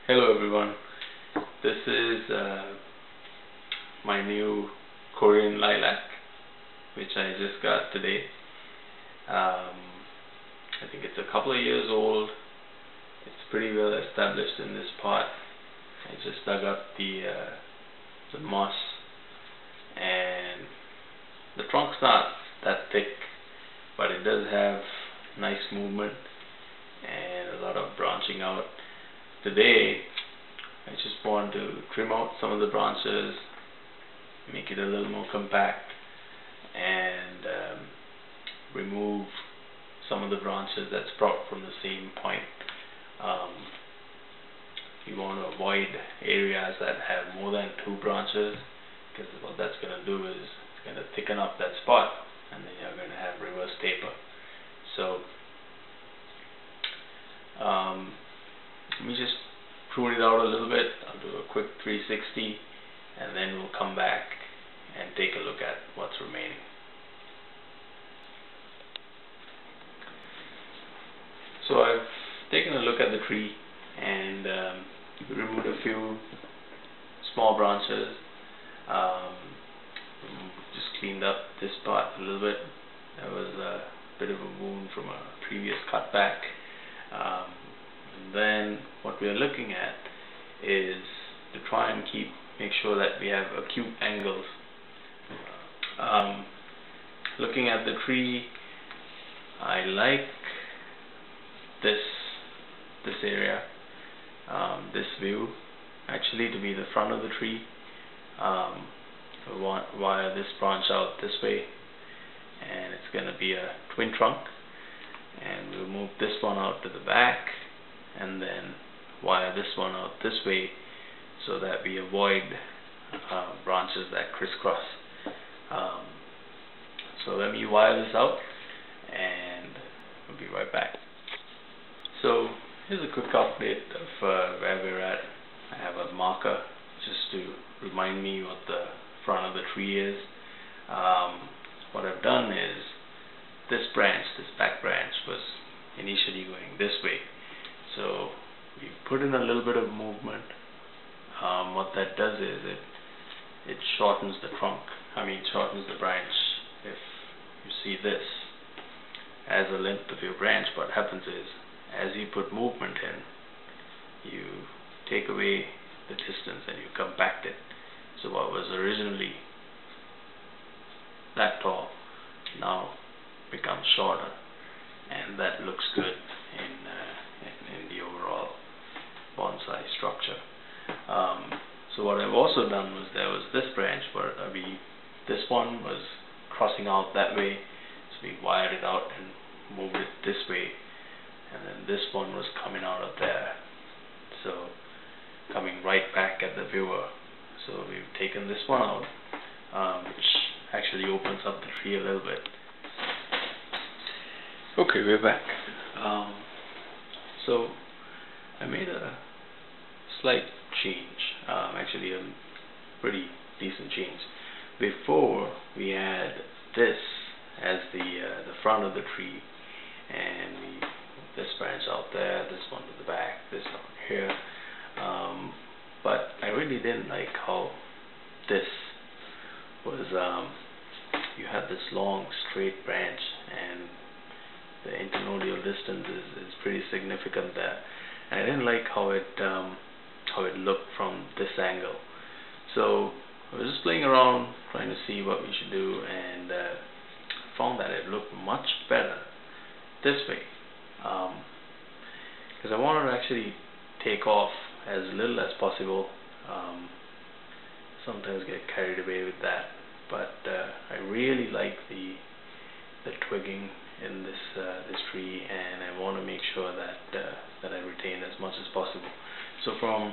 Hello everyone, this is my new Korean lilac which I just got today. I think it's a couple of years old. It's pretty well established in this pot. I just dug up the moss, and the trunk's not that thick, but it does have nice movement and a lot of branching out. Today I just want to trim out some of the branches, make it a little more compact, and remove some of the branches that sprout from the same point. You want to avoid areas that have more than 2 branches, because what that's going to do is it's going to thicken up that spot, and then you're going to have reverse taper. So let me just prune it out a little bit. I'll do a quick 360, and then we'll come back and take a look at what's remaining. So I've taken a look at the tree and removed a few small branches. Just cleaned up this part a little bit. There was a bit of a wound from a previous cutback. And then what we are looking at is to try and make sure that we have acute angles. Looking at the tree, I like this area, this view actually to be the front of the tree. We want to wire this branch out this way, and it's going to be a twin trunk, and we'll move this one out to the back and then wire this one out this way so that we avoid branches that crisscross. So let me wire this out and we'll be right back. So here's a quick update of where we're at. I have a marker just to remind me what the front of the tree is. What I've done is this back branch was initially going this way. So we put in a little bit of movement. What that does is it shortens the trunk. Shortens the branch. If you see this as the length of your branch, what happens is as you put movement in, you take away the distance and you compact it. So what was originally that tall now becomes shorter, and that looks good in the overall bonsai structure. So what I've also done was there was this branch where this one was crossing out that way, so we wired it out and moved it this way, and then this one was coming out of there, so coming right back at the viewer. So we've taken this one out, which actually opens up the tree a little bit. Okay, we're back. So I made a slight change, actually a pretty decent change. Before we had this as the front of the tree, and we moved this branch out there, this one to the back, this one here. But I really didn't like how this was, you have this long straight branch, and the internodal distance is pretty significant there, and I didn't like how it looked from this angle. So I was just playing around trying to see what we should do, and found that it looked much better this way, because I wanted to actually take off as little as possible. Sometimes get carried away with that, but I really like the twigging in this tree, and I want to make sure that I retain as much as possible. So from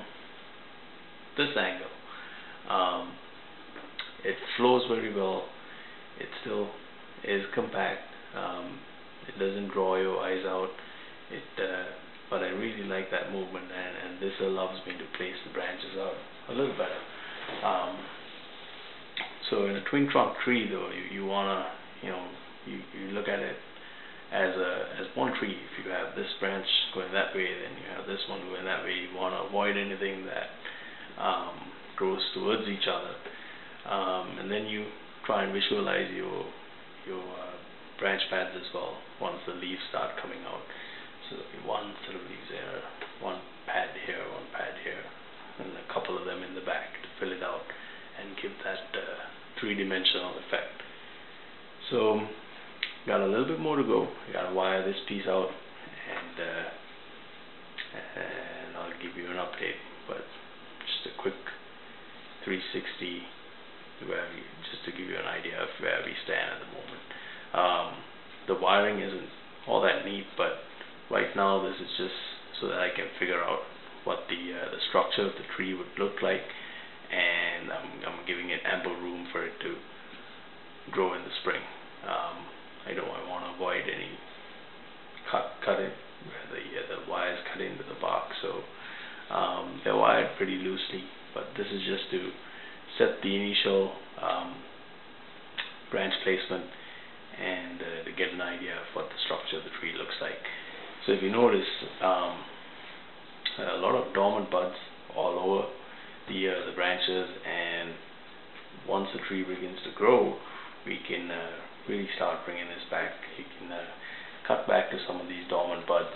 this angle, it flows very well. It still is compact. It doesn't draw your eyes out. But I really like that movement, and this allows me to place the branches out a little better. So in a twin trunk tree, though, you wanna, you look at it as one tree. If you have this branch going that way, then you have this one going that way. You want to avoid anything that grows towards each other, and then you try and visualize your branch pads as well once the leaves start coming out. So there'll be one set of leaves there, one pad here, one pad here, and a couple of them in the back to fill it out and give that three-dimensional effect. So got a little bit more to go. I gotta wire this piece out, and I'll give you an update. But just a quick 360 just to give you an idea of where we stand at the moment. The wiring isn't all that neat, but right now this is just so that I can figure out what the structure of the tree would look like, and I'm giving it ample room for it to grow in the spring. I want to avoid any cutting where the wires cut into the bark, so they're wired pretty loosely, but this is just to set the initial branch placement and to get an idea of what the structure of the tree looks like. So if you notice, a lot of dormant buds all over the branches, and once the tree begins to grow, we can really start bringing this back. You can cut back to some of these dormant buds,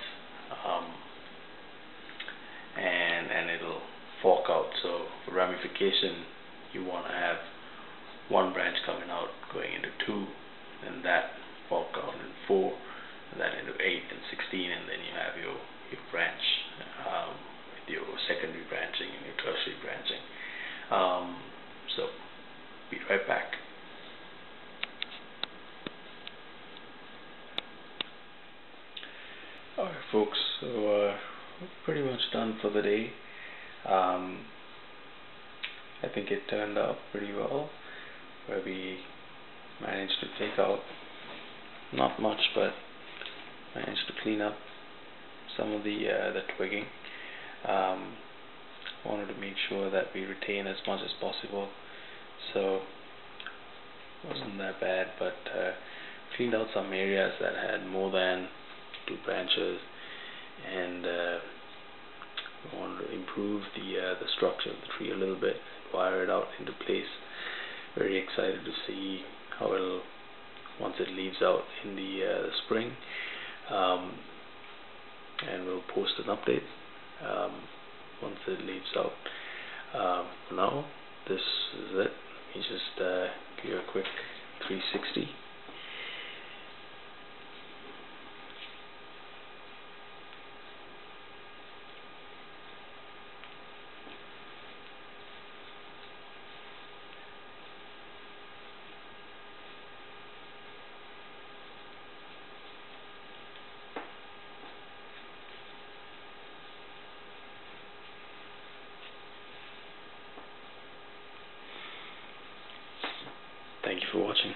and it'll fork out. So for ramification, you want to have one branch coming out going into 2, and that fork out in 4, and that into 8 and 16, and then you have your branch with your secondary branching and your tertiary branching. So be right back. Alright folks, so we're pretty much done for the day. I think it turned out pretty well, where we managed to take out not much, but managed to clean up some of the twigging. Wanted to make sure that we retain as much as possible, so it wasn't that bad, but cleaned out some areas that had more than 2 branches, and we wanted to improve the structure of the tree a little bit, wire it out into place. Very excited to see how it'll, once it leaves out in the spring, and we'll post an update once it leaves out. For now, this is it. Let me just give you a quick 360. Thank you for watching.